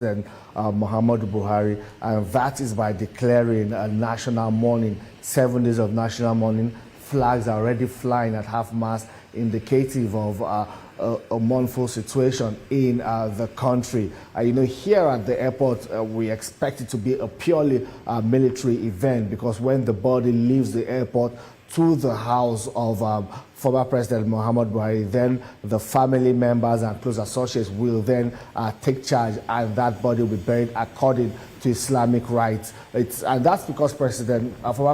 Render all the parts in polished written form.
President Muhammadu Buhari, and that is by declaring a national mourning, 7 days of national mourning. Flags are already flying at half-mast, indicative of a mournful situation in the country. Here at the airport, we expect it to be a purely military event, because when the body leaves the airport to the house of former President Muhammadu Buhari, then the family members and close associates will then take charge, and that body will be buried according to Islamic rites. And that's because former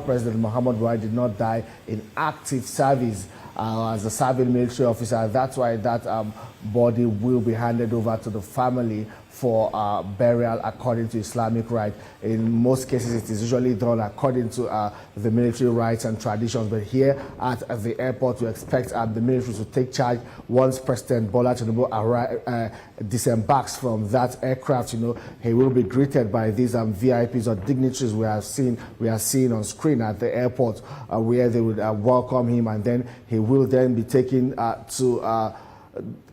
President Muhammadu Buhari did not die in active service as a serving military officer. That's why that body will be handed over to the family for burial according to Islamic rite. In most cases, it is usually done according to the military rites and traditions. But here at the airport, we expect the military to take charge once President Bola Tinubu disembarks from that aircraft. He will be greeted by these VIPs or dignitaries we are seeing on screen at the airport, where they would welcome him, and then he will then be taken to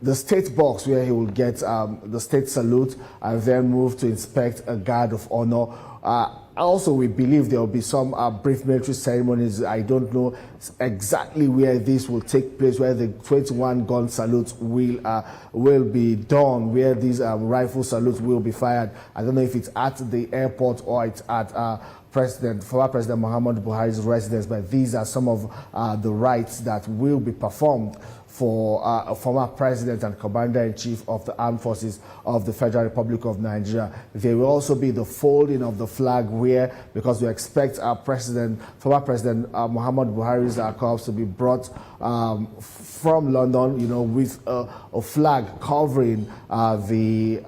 the state box, where he will get the state salute and then move to inspect a guard of honor. Also, we believe there will be some brief military ceremonies. I don't know exactly where this will take place, where the 21-gun salute will be done, where these rifle salutes will be fired. I don't know if it's at the airport or it's at former President Muhammadu Buhari's residence, but these are some of the rites that will be performed for a former president and commander-in-chief of the armed forces of the Federal Republic of Nigeria. There will also be the folding of the flag, because we expect former President Muhammadu Buhari's corpse to be brought from London, with a flag covering the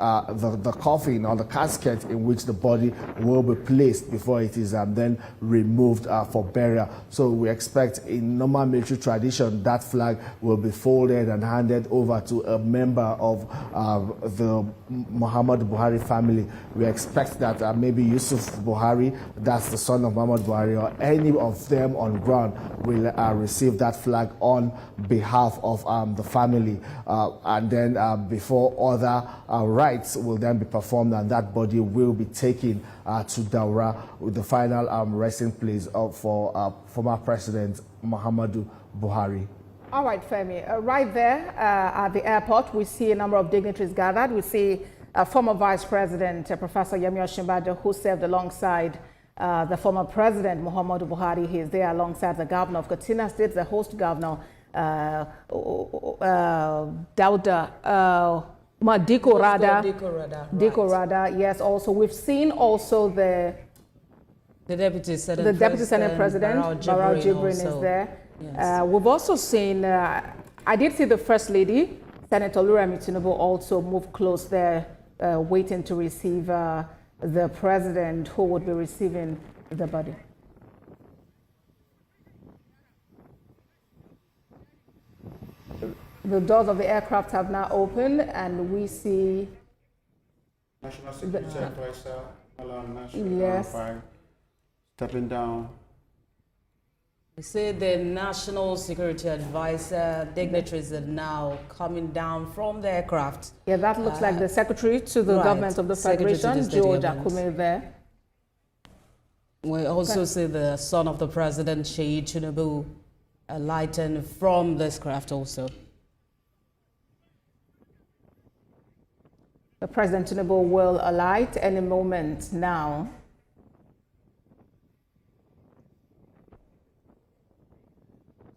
coffin or the casket in which the body will be placed before it is then removed for burial. So we expect, in normal military tradition, that flag will be folded and handed over to a member of the Muhammadu Buhari family. We expect that maybe Yusuf Buhari, that's the son of Muhammadu Buhari, or any of them on ground will receive that flag on behalf of the family. And then before other rites will then be performed, and that body will be taken to Daura, with the final resting place for former President Muhammadu Buhari. All right, Femi. Right there at the airport, we see a number of dignitaries gathered. We see former Vice President Professor Yemi Osinbajo, who served alongside the former President Muhammadu Buhari. He is there alongside the governor of Katsina State, the host governor, Diko Rada. Yes, also we've seen also the Deputy Senate President, Barao Jibrin is there. Yes. We've also seen, I did see the First Lady, Senator Tinubu, also move close there, waiting to receive the President, who would be receiving the body. The doors of the aircraft have now opened, and we see National Security Advisor, National yes. Stepping down. We say the National Security Advisor, dignitaries are now coming down from the aircraft. Yeah, that looks like the Secretary to the government of the Federation, George Akume there. We also see the son of the President, Sheyi Tinubu, alighting from this craft also. The President Tinubu will alight any moment now.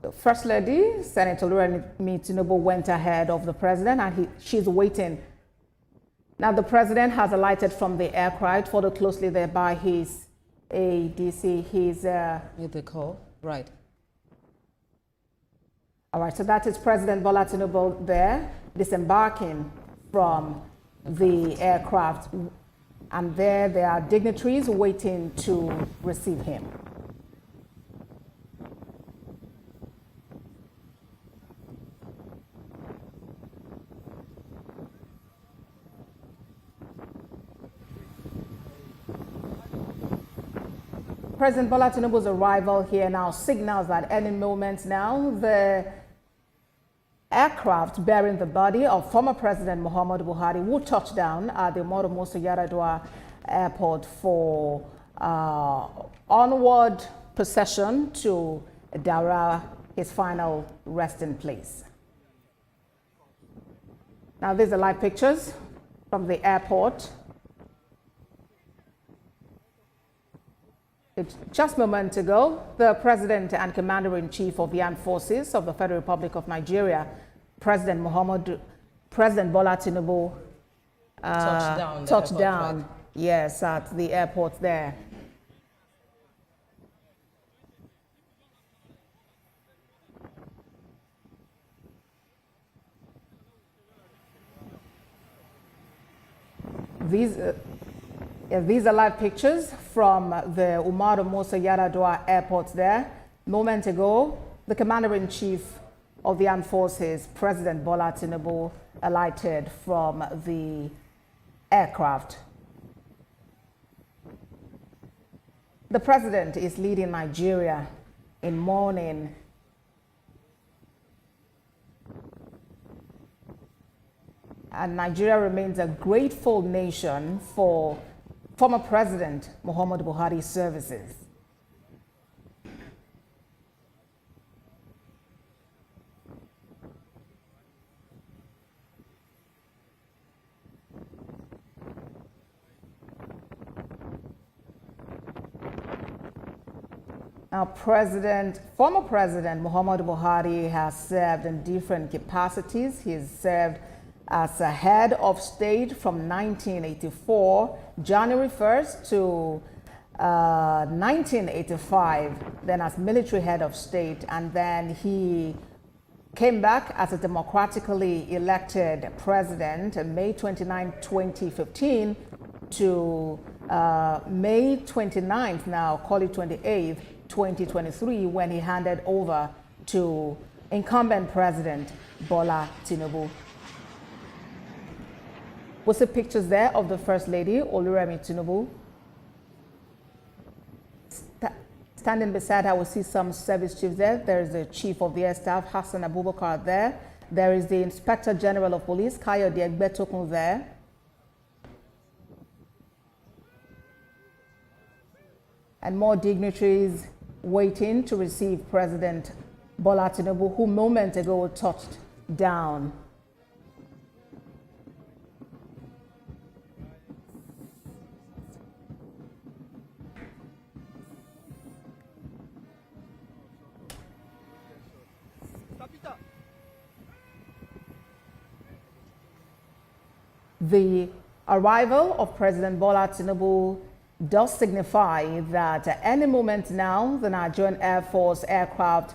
The First Lady, Senator Tinubu, went ahead of the President, and she's waiting. Now, the President has alighted from the aircraft, followed closely there by his ADC, his... With the call, right. All right, so that is President Bola Tinubu there, disembarking from the aircraft. And there are dignitaries waiting to receive him. President Bola Tinubu's arrival here now signals that any moment now the aircraft bearing the body of former President Muhammadu Buhari will touch down at the Umaru Musa Yar'Adua Airport for onward procession to Daura, his final resting place. Now, these are live pictures from the airport. Just moments ago, the President and Commander-in-Chief of the Armed Forces of the Federal Republic of Nigeria, President Bola Tinubu, touched down, yes, at the airport there. These are live pictures from the Umaru Musa Yar'Adua airport there. Moments ago, the Commander-in-Chief of the Armed Forces, President Bola Tinubu, alighted from the aircraft. The President is leading Nigeria in mourning. And Nigeria remains a grateful nation for former President Muhammadu Buhari's services. Now, former President Muhammadu Buhari has served in different capacities. He has served as a head of state from 1984, January 1st to 1985, then as military head of state, and then he came back as a democratically elected president on May 29, 2015 to May 29th, now call it 28th, 2023, when he handed over to incumbent President Bola Tinubu. We see pictures there of the First Lady, Oluremi Tinubu. Standing beside her, we see some service chiefs there. There is the Chief of the Air Staff, Hassan Abubakar, there. There is the Inspector General of Police, Kayode Egbetokun, there. And more dignitaries waiting to receive President Bola Tinubu, who moments ago touched down. The arrival of President Bola Tinubu does signify that at any moment now, the Nigerian Air Force aircraft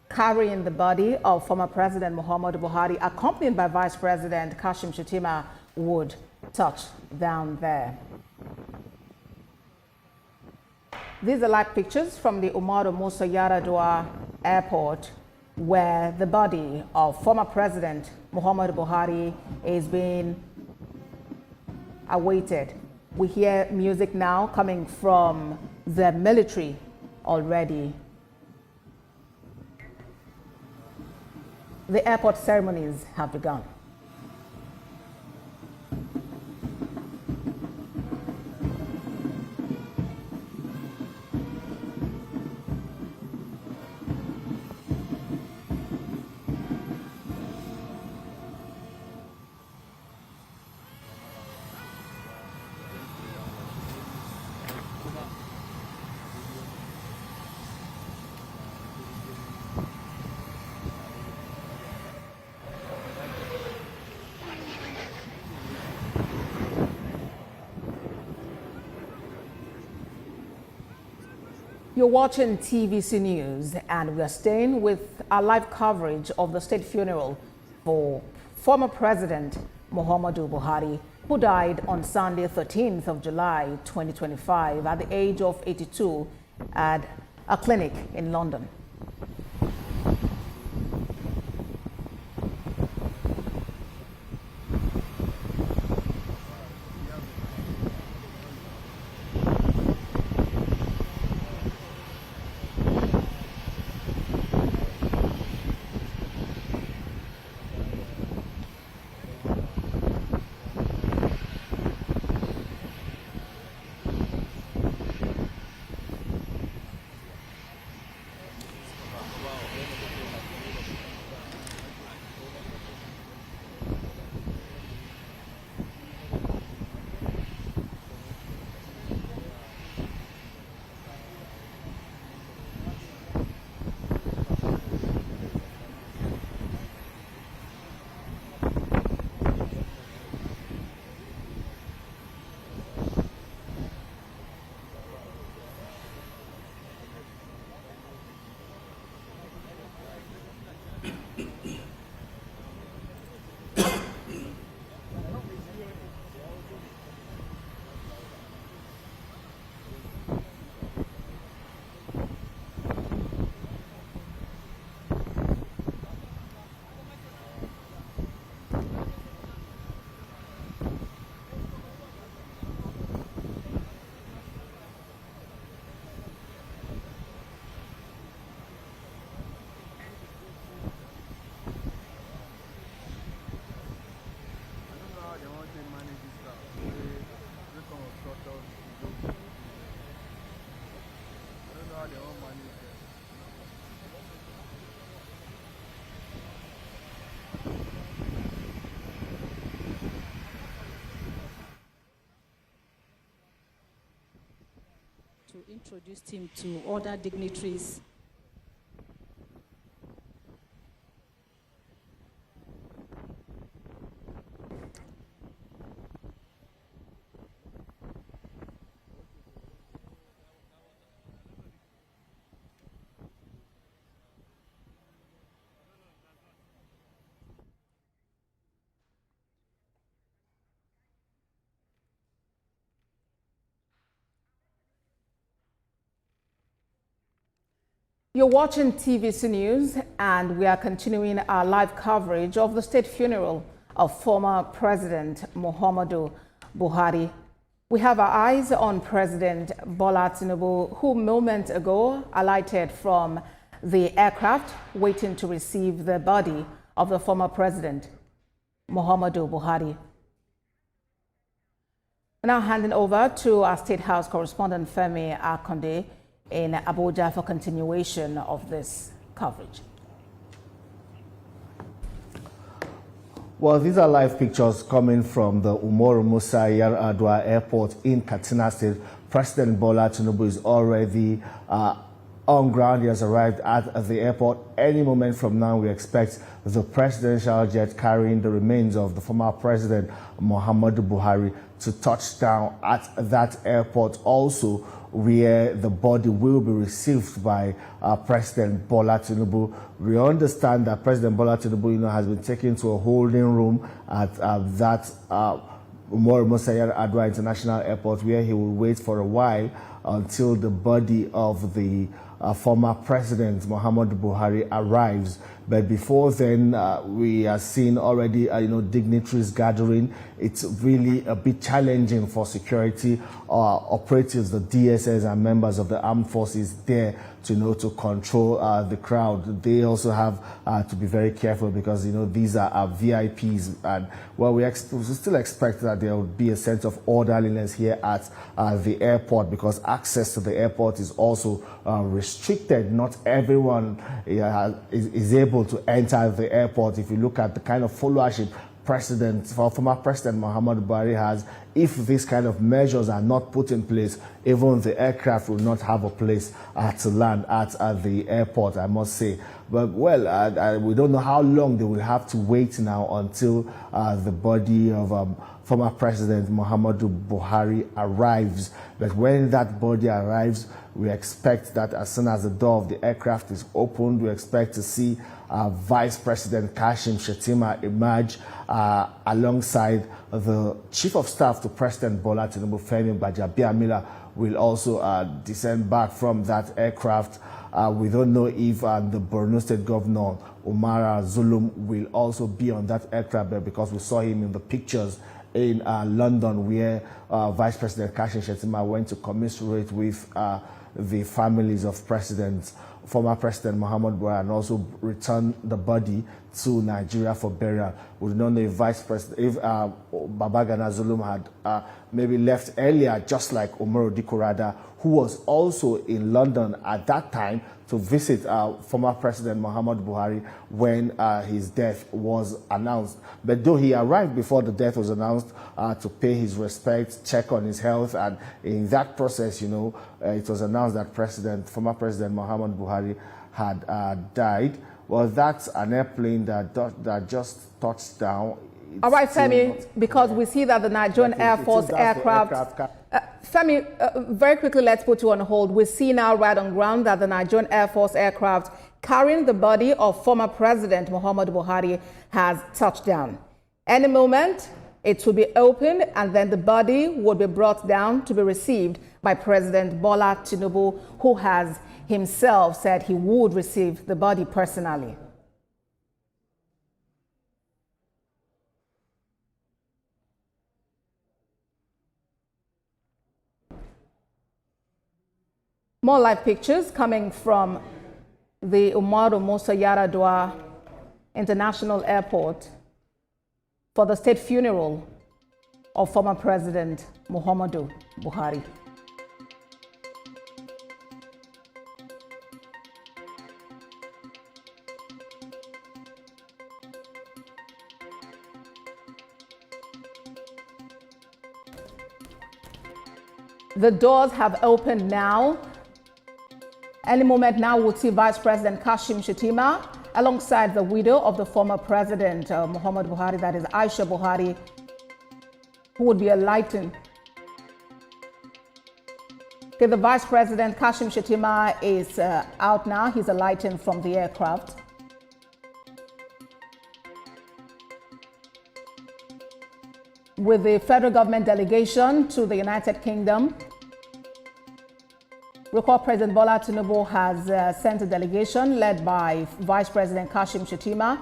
carrying the body of former President Muhammadu Buhari, accompanied by Vice President Kashim Shettima, would touch down there. These are live pictures from the Umaru Musa Yar'Adua airport, where the body of former President Muhammadu Buhari is being awaited. We hear music now coming from the military already. The airport ceremonies have begun. You're watching TVC News, and we are staying with our live coverage of the state funeral for former President Muhammadu Buhari, who died on Sunday, 13th of July, 2025, at the age of 82 at a clinic in London. to introduce him to other dignitaries. You're watching TVC News, and we are continuing our live coverage of the state funeral of former President Muhammadu Buhari. We have our eyes on President Bola Tinubu, who moments ago alighted from the aircraft waiting to receive the body of the former President Muhammadu Buhari. Now handing over to our State House correspondent Femi Akonde in Abuja for continuation of this coverage. Well, these are live pictures coming from the Umaru Musa Yar'Adua Airport in Katsina State. President Bola Tinubu is already on ground. He has arrived at the airport. Any moment from now, we expect the presidential jet carrying the remains of the former president Muhammadu Buhari to touch down at that airport, also where the body will be received by President Bola Tinubu. We understand that President Bola Tinubu, has been taken to a holding room at that Umaru Musa Yar'Adua International Airport, where he will wait for a while until the body of the former President Muhammadu Buhari arrives. But before then, we are seeing already, dignitaries gathering. It's really a bit challenging for security operatives, the DSS and members of the armed forces there to control the crowd. They also have to be very careful because, these are VIPs. And well, we still expect that there will be a sense of orderliness here at the airport, because access to the airport is also restricted. Not everyone is able to enter the airport. If you look at the kind of followership former President Muhammadu Buhari has, if these kind of measures are not put in place, even the aircraft will not have a place to land at the airport, I must say. But, well, we don't know how long they will have to wait now until the body of former President Muhammadu Buhari arrives. But when that body arrives, we expect that as soon as the door of the aircraft is opened, we expect to see Vice President Kashim Shettima emerge alongside the Chief of Staff to President Bola Tinubu, Femi Gbajabiamila, will also descend back from that aircraft. We don't know if the Borno State Governor, Umar Zulum, will also be on that aircraft, because we saw him in the pictures in London, where Vice President Kashim Shettima went to commiserate with the families of former President Muhammadu Buhari, and also return the body to Nigeria for burial. We do not know if Babagana Zulum had maybe left earlier, just like Umaru Dikurada, who was also in London at that time to visit former President Muhammadu Buhari when his death was announced. But though he arrived before the death was announced to pay his respects, check on his health, and in that process, it was announced that former President Muhammadu Buhari had died. Well, that's an airplane that just touched down. All right, Femi, because we see that the Nigerian Air Force aircraft. Femi, very quickly, let's put you on hold. We see now right on ground that the Nigerian Air Force aircraft carrying the body of former President Muhammadu Buhari has touched down. Any moment, it will be opened, and then the body will be brought down to be received by President Bola Tinubu, who has himself said he would receive the body personally. More live pictures coming from the Umaru Musa Yar'Adua International Airport for the state funeral of former President Muhammadu Buhari. The doors have opened now. Any moment now, we'll see Vice President Kashim Shettima alongside the widow of the former president, Muhammadu Buhari, that is Aisha Buhari, who would be alighting. Okay, the Vice President Kashim Shettima is out now. He's alighting from the aircraft. With the federal government delegation to the United Kingdom, recall President Bola Tinubu has sent a delegation led by Vice President Kashim Shettima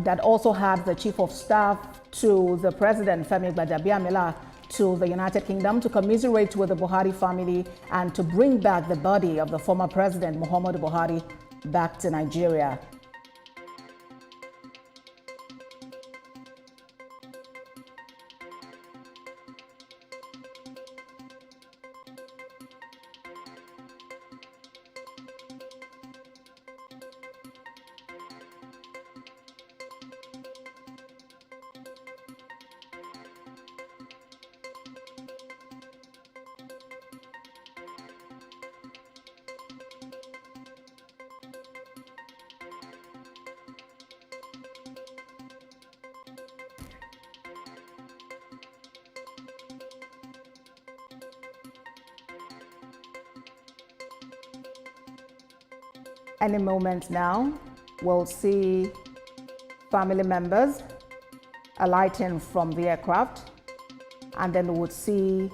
that also had the Chief of Staff to the President, Femi Gbadabiamila, to the United Kingdom to commiserate with the Buhari family and to bring back the body of the former President, Muhammadu Buhari, back to Nigeria. Any moment now, we'll see family members alighting from the aircraft, and then we would see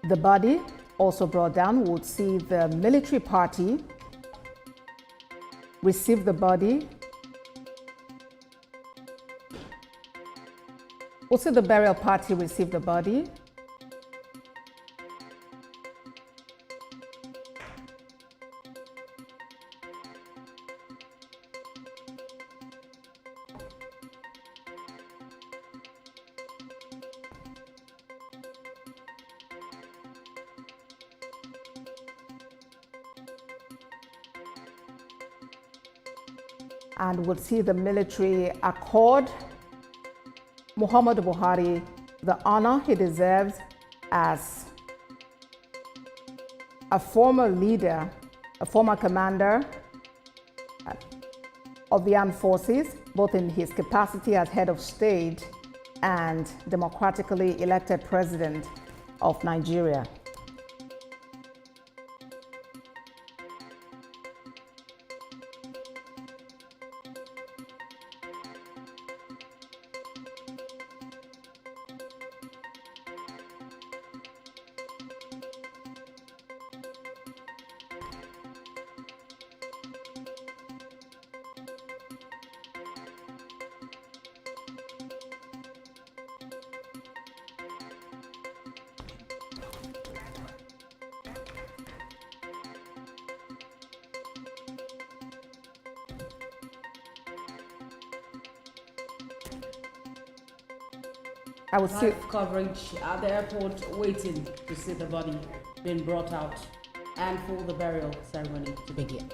the body also brought down. We would see the military party receive the body. We'll see the burial party receive the body. And we'll see the military accord Muhammadu Buhari the honor he deserves as a former leader, a former commander of the armed forces, both in his capacity as head of state and democratically elected president of Nigeria. I would see coverage at the airport, waiting to see the body being brought out and for the burial ceremony to begin.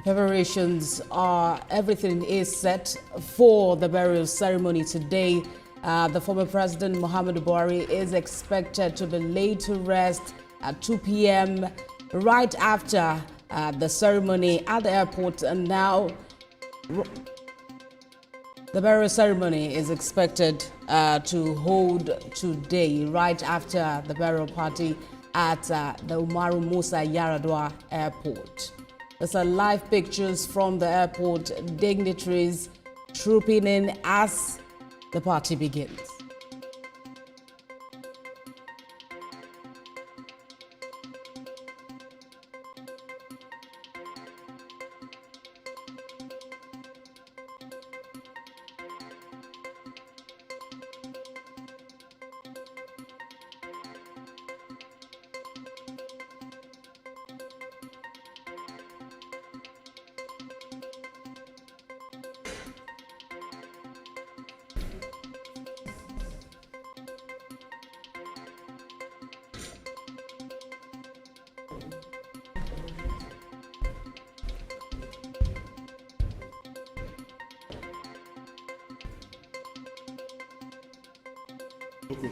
Preparations are, everything is set for the burial ceremony today. The former president, Muhammadu Buhari, is expected to be laid to rest at 2 p.m. right after the ceremony at the airport. And now the burial ceremony is expected to hold today, right after the burial party at the Umaru Musa Yaradua Airport. These are live pictures from the airport, dignitaries trooping in as the party begins. Okay.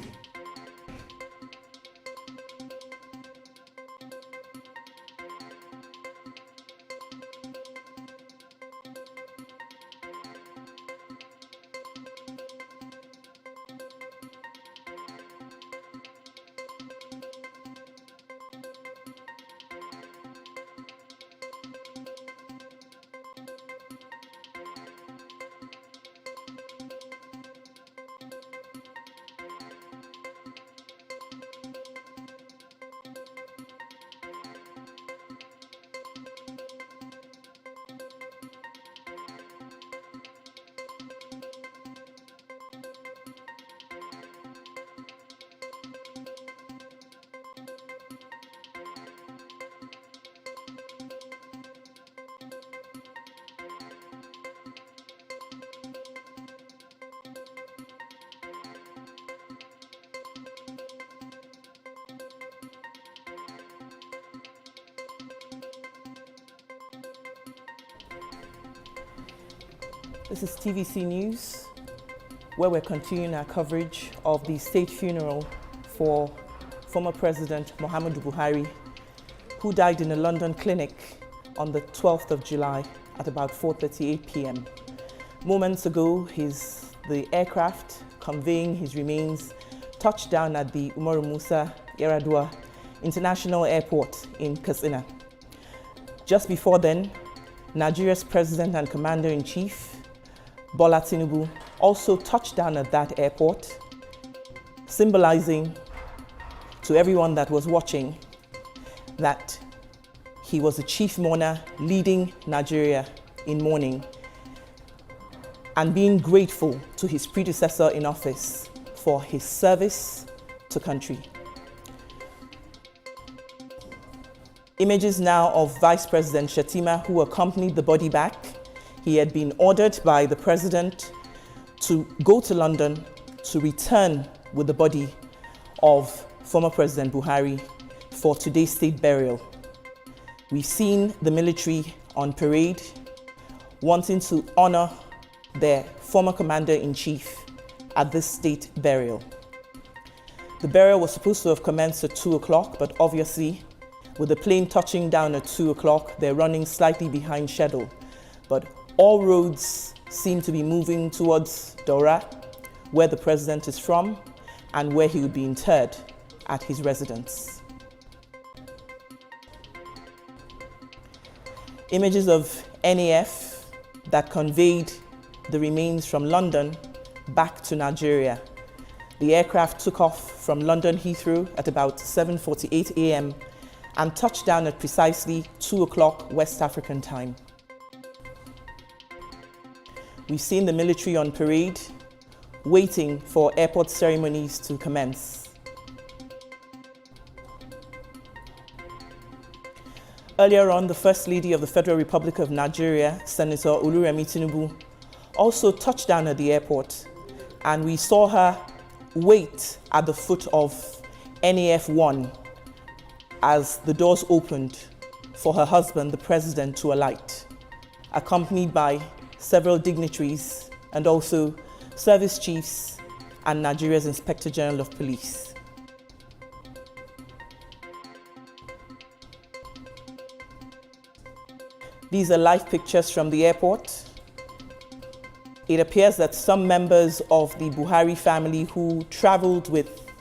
This is TVC News, where we're continuing our coverage of the state funeral for former President Muhammadu Buhari, who died in a London clinic on the 12th of July at about 4:38 p.m. Moments ago, the aircraft conveying his remains touched down at the Umaru Musa Yar'Adua International Airport in Katsina. Just before then, Nigeria's President and Commander-in-Chief, Bola Tinubu, also touched down at that airport, symbolizing to everyone that was watching that he was a chief mourner leading Nigeria in mourning and being grateful to his predecessor in office for his service to country. Images now of Vice President Shettima, who accompanied the body back. He had been ordered by the president to go to London to return with the body of former President Buhari for today's state burial. We've seen the military on parade wanting to honor their former commander-in-chief at this state burial. The burial was supposed to have commenced at 2 o'clock, but obviously, with the plane touching down at 2 o'clock, they're running slightly behind schedule. But all roads seem to be moving towards Daura, where the president is from, and where he would be interred at his residence. Images of NAF that conveyed the remains from London back to Nigeria. The aircraft took off from London Heathrow at about 7:48 a.m. and touched down at precisely 2 o'clock West African time. We've seen the military on parade, waiting for airport ceremonies to commence. Earlier on, the First Lady of the Federal Republic of Nigeria, Senator Oluremi Tinubu, also touched down at the airport, and we saw her wait at the foot of NAF 1 as the doors opened for her husband, the president, to alight, accompanied by several dignitaries and also service chiefs and Nigeria's Inspector General of Police. These are live pictures from the airport. It appears that some members of the Buhari family who traveled with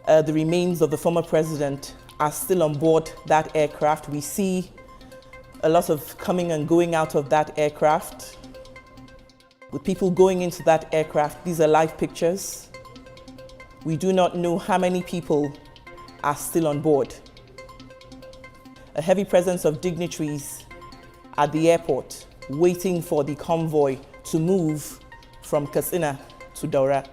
the remains of the former president are still on board that aircraft. We see a lot of coming and going out of that aircraft, with people going into that aircraft. These are live pictures. We do not know how many people are still on board. A heavy presence of dignitaries at the airport, waiting for the convoy to move from Katsina to Daura.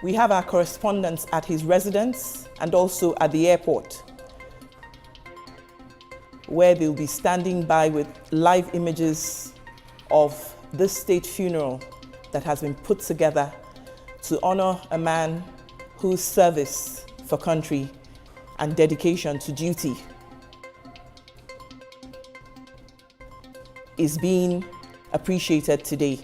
We have our correspondents at his residence and also at the airport. where they'll be standing by with live images of this state funeral that has been put together to honor a man whose service for country and dedication to duty is being appreciated today.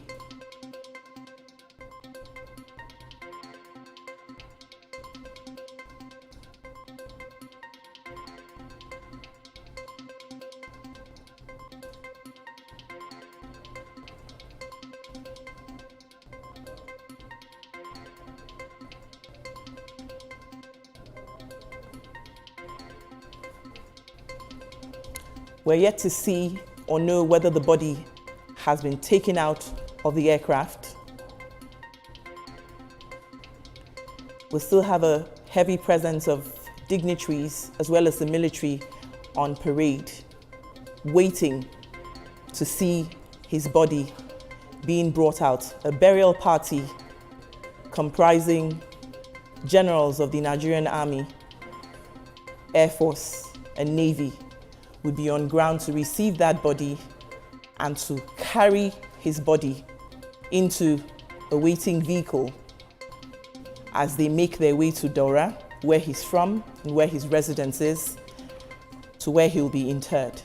We're yet to see or know whether the body has been taken out of the aircraft. We still have a heavy presence of dignitaries as well as the military on parade, waiting to see his body being brought out. A burial party comprising generals of the Nigerian Army, Air Force, and Navy would be on ground to receive that body and to carry his body into a waiting vehicle as they make their way to Daura, where he's from and where his residence is, to where he'll be interred.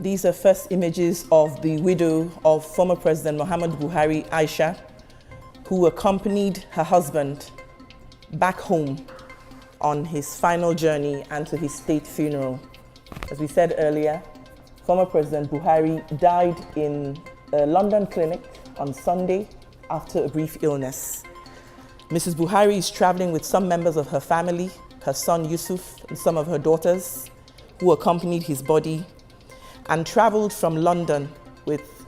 These are first images of the widow of former President Muhammadu Buhari, Aisha, who accompanied her husband back home on his final journey and to his state funeral. As we said earlier, former President Buhari died in a London clinic on Sunday after a brief illness. Mrs. Buhari is traveling with some members of her family, her son Yusuf and some of her daughters, who accompanied his body, and traveled from London with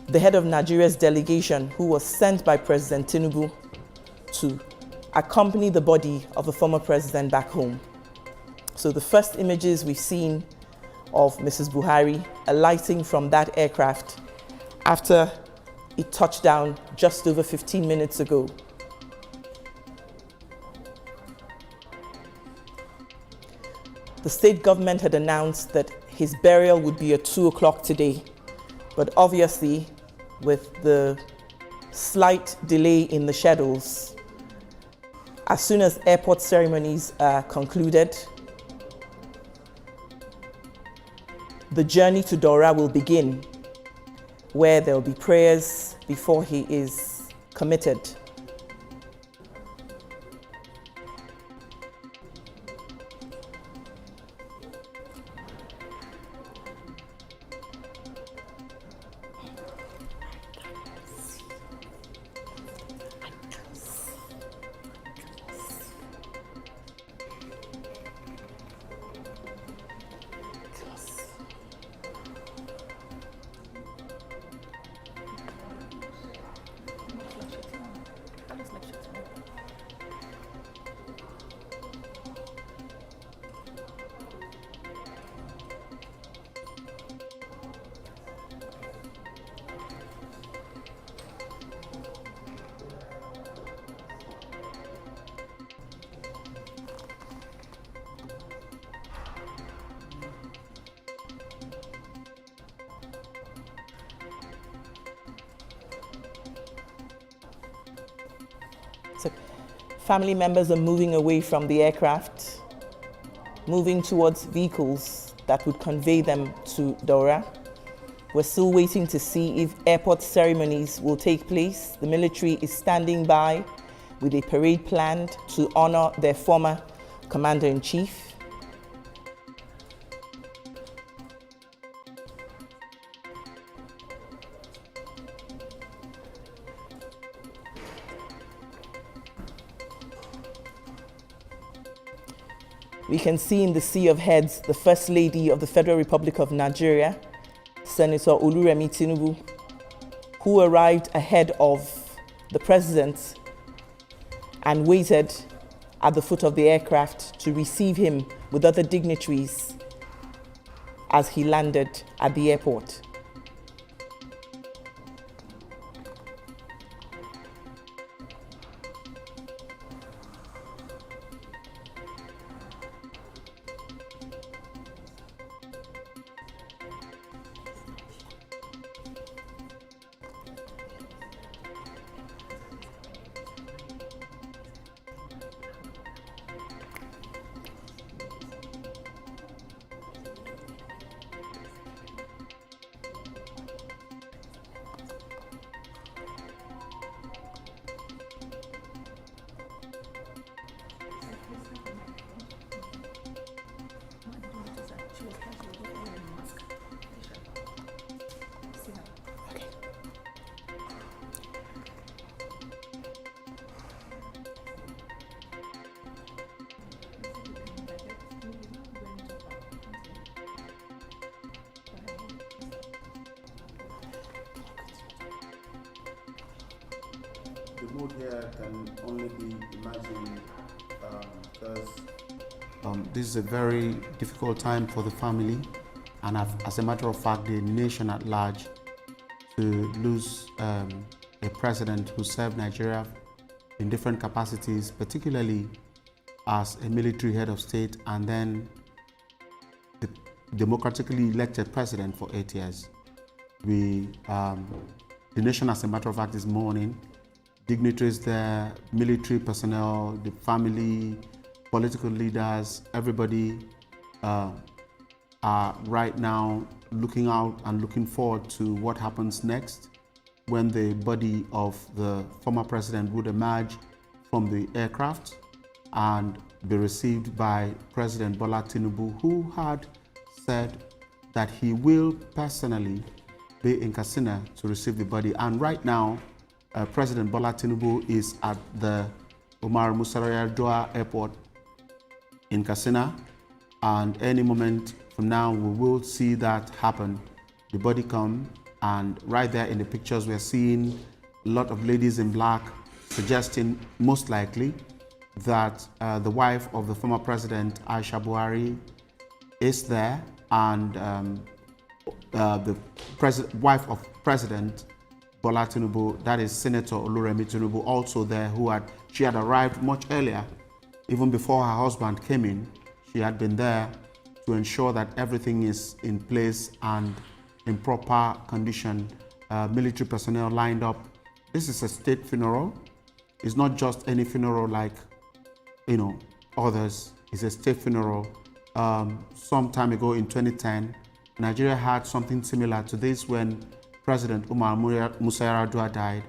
the head of Nigeria's delegation, who was sent by President Tinubu to accompany the body of the former president back home. So the first images we've seen of Mrs. Buhari alighting from that aircraft after it touched down just over 15 minutes ago. The state government had announced that his burial would be at 2 o'clock today, but obviously, with the slight delay in the schedules, as soon as airport ceremonies are concluded, the journey to Daura will begin, where there will be prayers before he is committed. So family members are moving away from the aircraft, moving towards vehicles that would convey them to Daura. We're still waiting to see if airport ceremonies will take place. The military is standing by with a parade planned to honor their former commander-in-chief. We can see in the sea of heads the First Lady of the Federal Republic of Nigeria, Senator Oluremi Tinubu, who arrived ahead of the president and waited at the foot of the aircraft to receive him with other dignitaries as he landed at the airport. The mood here can only be imagined because this is a very difficult time for the family and as a matter of fact the nation at large to lose a president who served Nigeria in different capacities, particularly as a military head of state and then the democratically elected president for 8 years. The nation, as a matter of fact, is mourning. Dignitaries there, military personnel, the family, political leaders, everybody are right now looking out and looking forward to what happens next when the body of the former president would emerge from the aircraft and be received by President Bola Tinubu, who had said that he will personally be in Katsina to receive the body. And right now, President Bola Tinubu is at the Umaru Musa Yar'Adua Airport in Katsina, and any moment from now we will see that happen. The body come, and right there in the pictures we're seeing a lot of ladies in black, suggesting most likely that the wife of the former president, Aisha Buhari, is there, and the wife of President Bola Tinubu, that is Senator Oluremi Tinubu, also there, she had arrived much earlier, even before her husband came in. She had been there to ensure that everything is in place and in proper condition. Military personnel lined up. This is a state funeral. It's not just any funeral like, others. It's a state funeral. Some time ago in 2010, Nigeria had something similar to this when President Umaru Musa Yar'Adua died.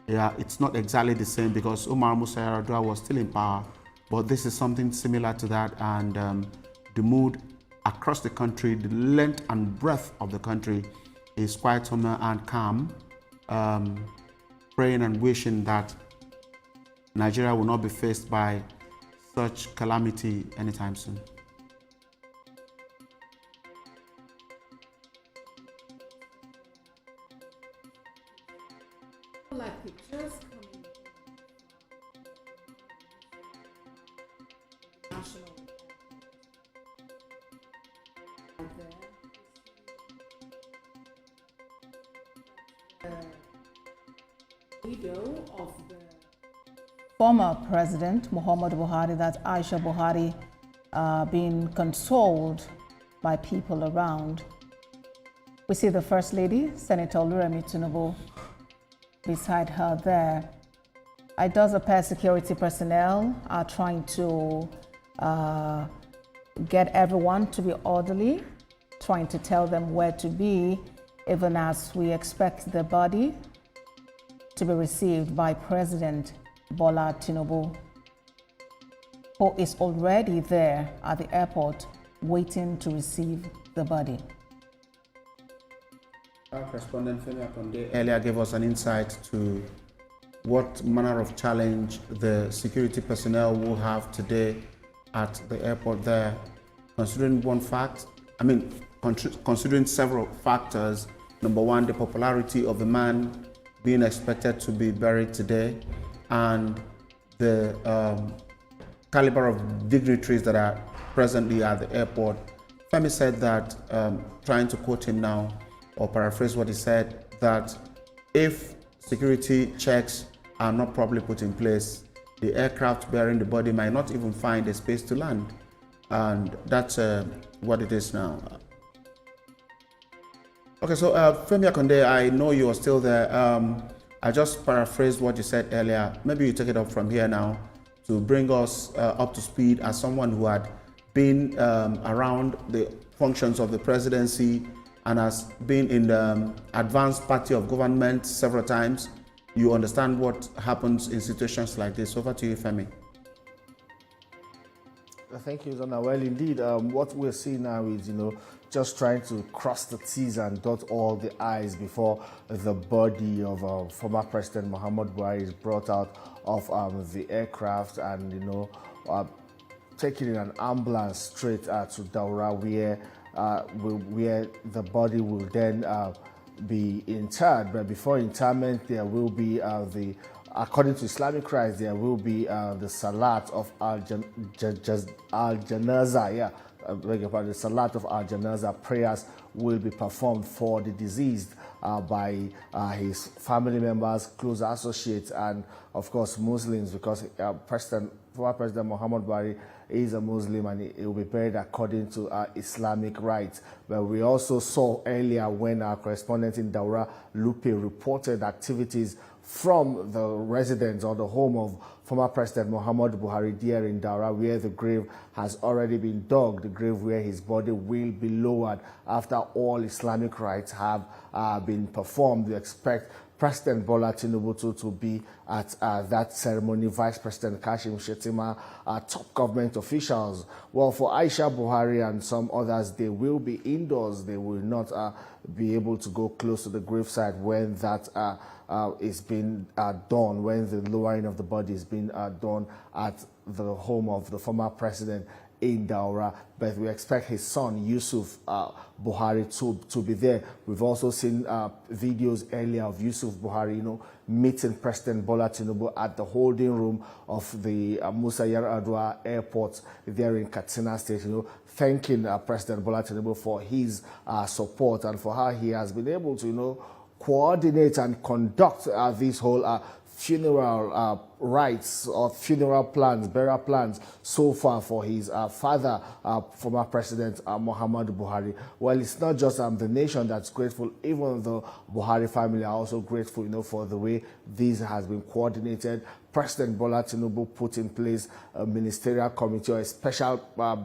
Yeah, it's not exactly the same because Umaru Musa Yar'Adua was still in power, but this is something similar to that, and the mood across the country, the length and breadth of the country is quite somber and calm, praying and wishing that Nigeria will not be faced by such calamity anytime soon. Like pictures coming from national the widow of the former president Muhammadu Buhari, that's Aisha Buhari, being consoled by people around. We see the First Lady, Senator Oluremi Tinubu, beside her there. It does appear security personnel are trying to get everyone to be orderly, trying to tell them where to be, even as we expect the body to be received by President Bola Tinubu, who is already there at the airport waiting to receive the body. Our correspondent Femi Akonde earlier gave us an insight to what manner of challenge the security personnel will have today at the airport there, considering considering several factors. Number one, the popularity of the man being expected to be buried today, and the caliber of dignitaries that are presently at the airport. Femi said that, trying to quote him now, or paraphrase what he said, that if security checks are not properly put in place, the aircraft bearing the body might not even find a space to land. And that's what it is now. Okay, so Femi Akonde, I know you are still there. I just paraphrased what you said earlier. Maybe you take it up from here now to bring us up to speed as someone who had been around the functions of the presidency and has been in the advanced party of government several times. You understand what happens in situations like this. Over to you, Femi. Thank you, Zona. Well, indeed, what we're seeing now is, just trying to cross the T's and dot all the I's before the body of former President Muhammadu Buhari is brought out of the aircraft and, taken in an ambulance straight to Daura, where the body will then be interred. But before interment, there will be according to Islamic rites, there will be the Salat of Al-Janaza. The Salat of Al-Janaza prayers will be performed for the deceased by his family members, close associates, and of course Muslims, because former President Muhammadu Buhari is a Muslim and he will be buried according to Islamic rites. But we also saw earlier when our correspondent in Daura, Lupe, reported activities from the residence or the home of former President Muhammadu Buhari there in Daura, where the grave has already been dug, the grave where his body will be lowered after all Islamic rites have been performed. We expect President Bola Tinubu to be at that ceremony, Vice President Kashim Shettima, top government officials. Well, for Aisha Buhari and some others, they will be indoors. They will not be able to go close to the gravesite when that is being done, when the lowering of the body is being done at the home of the former president in Daura. But we expect his son, Yusuf Buhari, to be there. We've also seen videos earlier of Yusuf Buhari, meeting President Bola Tinubu at the holding room of the Musa Yar'Adua airport there in Katsina State, thanking President Bola Tinubu for his support and for how he has been able to, coordinate and conduct this whole funeral rites or funeral plans, burial plans so far for his father, former President Muhammadu Buhari. Well, it's not just the nation that's grateful, even the Buhari family are also grateful, for the way this has been coordinated. President Bola Tinubu put in place a ministerial committee or a special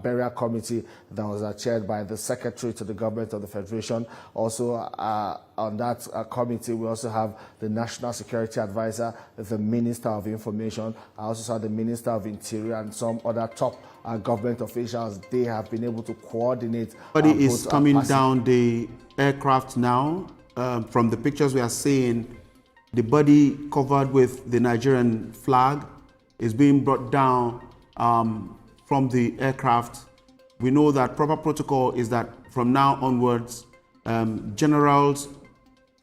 burial committee that was chaired by the Secretary to the Government of the Federation. Also on that committee, we also have the National Security Advisor, the Minister of Information. I also saw the Minister of Interior and some other top government officials. They have been able to coordinate. Body is coming down the aircraft now. From the pictures we are seeing, the body covered with the Nigerian flag is being brought down from the aircraft. We know that proper protocol is that from now onwards, generals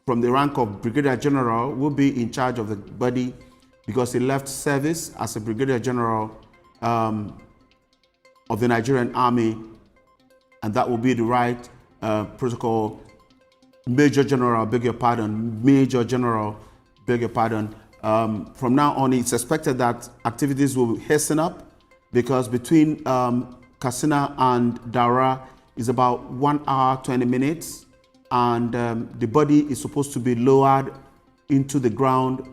from the rank of Brigadier General will be in charge of the body because he left service as a Brigadier General of the Nigerian Army, and that will be the right protocol. Major General, Major General, from now on, it's expected that activities will hasten up because between Katsina and Daura is about 1 hour, 20 minutes. And the body is supposed to be lowered into the ground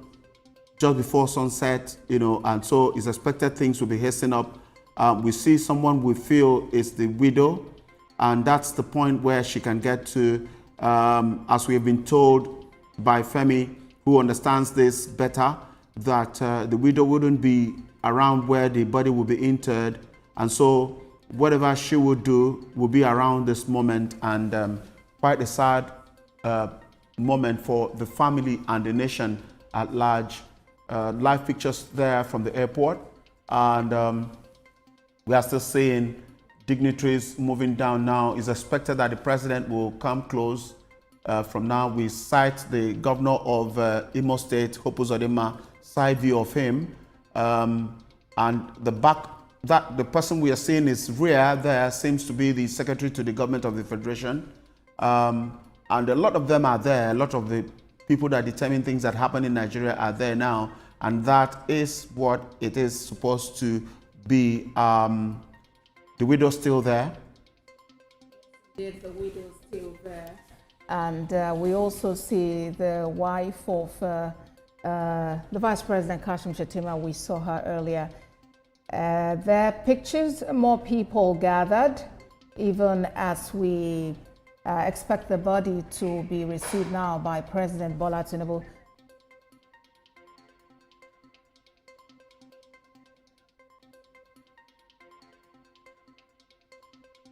just before sunset, and so it's expected things will be hastening up. We see someone we feel is the widow, and that's the point where she can get to, as we have been told by Femi, who understands this better, that the widow wouldn't be around where the body will be interred, and so whatever she would do will be around this moment, and quite a sad moment for the family and the nation at large. Live pictures there from the airport, and we are still seeing dignitaries moving down now. It's expected that the president will come close. From now, we cite the governor of Imo State, Hope Uzodinma, side view of him, and the person we are seeing is rear there seems to be the secretary to the government of the federation, and a lot of them are there. A lot of the people that determine things that happen in Nigeria are there now, and that is what it is supposed to be. The widow still there? Yes, the widow still there. And we also see the wife of the Vice President Kashim Shettima. We saw her earlier. There are pictures, more people gathered, even as we expect the body to be received now by President Bola Tinubu.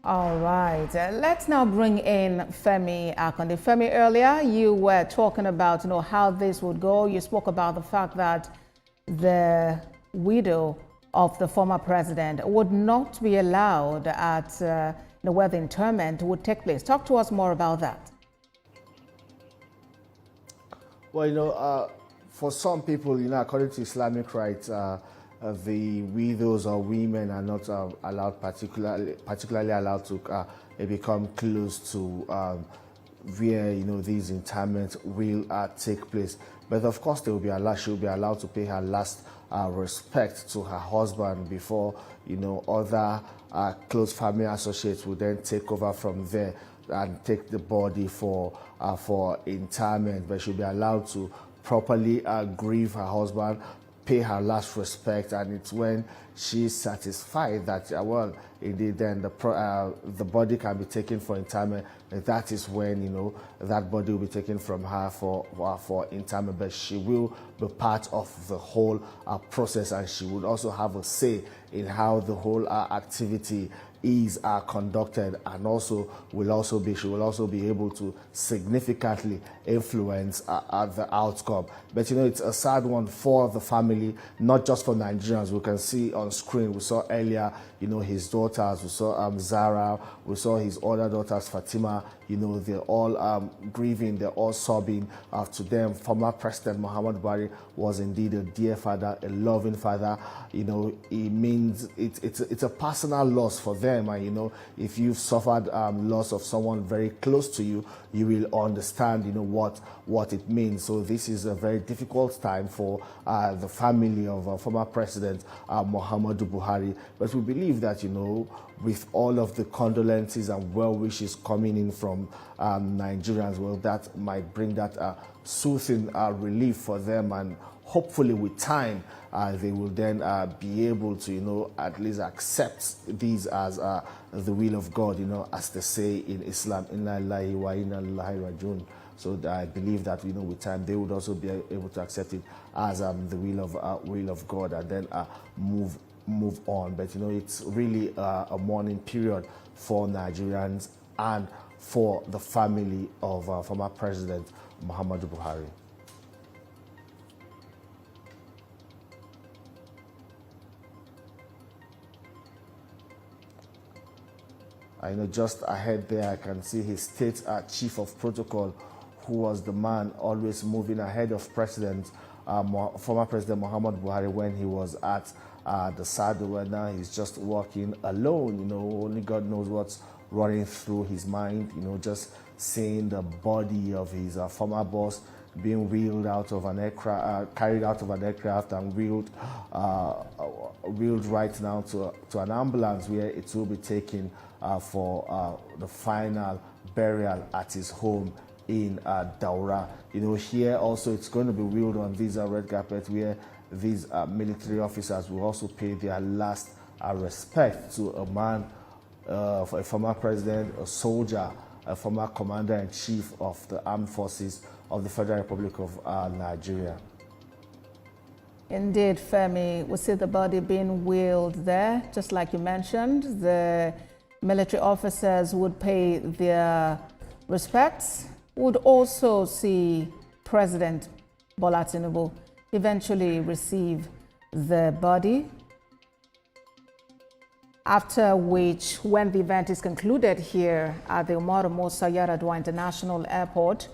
All right, let's now bring in Femi Akonde. Femi, earlier you were talking about how this would go. You spoke about the fact that the widow of the former president would not be allowed at where the interment would take place. Talk to us more about that. Well, for some people, according to Islamic rights, the widows or women are not allowed, particularly allowed to become close to where these interments will take place. But of course, she will be allowed to pay her last respect to her husband before other close family associates will then take over from there and take the body for interment. But she'll be allowed to properly grieve her husband, pay her last respect, and it's when she's satisfied that indeed then the body can be taken for interment. That is when that body will be taken from her for interment. But she will be part of the whole process, and she would also have a say in how the whole activity is conducted, and she will also be able to significantly influence the outcome. But it's a sad one for the family, not just for Nigerians. We can see on screen, we saw earlier, his daughters, we saw Zara, we saw his other daughters, Fatima, they're all grieving, they're all sobbing. To them, former President Muhammadu Buhari was indeed a dear father, a loving father. It means it's a personal loss for them. And if you've suffered loss of someone very close to you, you will understand what it means. So this is a very difficult time for the family of former President Muhammadu Buhari. But we believe that with all of the condolences and well wishes coming in from Nigerians, well, that might bring that soothing relief for them, and hopefully with time they will then be able to at least accept these as the will of God, as they say in Islam, inna lillahi wa inna ilaihi rajiun. So I believe that with time they would also be able to accept it as the will of God, and then move on. But it's really a mourning period for Nigerians and for the family of former President Muhammadu Buhari. Just ahead there, I can see his state chief of protocol, who was the man always moving ahead of former President Muhammadu Buhari when he was at the saddle. And now he's just walking alone. Only God knows what's running through his mind. Just seeing the body of his former boss being wheeled out of an aircraft, carried out of an aircraft, and wheeled right now to an ambulance where it will be taken for the final burial at his home in Daura. You know, here also it's going to be wheeled on this red carpet where these military officers will also pay their last respect to a man, a former president, a soldier, a former commander-in-chief of the armed forces of the Federal Republic of Nigeria. Indeed, Femi, we see the body being wheeled there, just like you mentioned. The military officers would pay their respects. Would also see President Bola Tinubu eventually receive the body. After which, when the event is concluded here at the Umaru Musa Yar'Adua International Airport,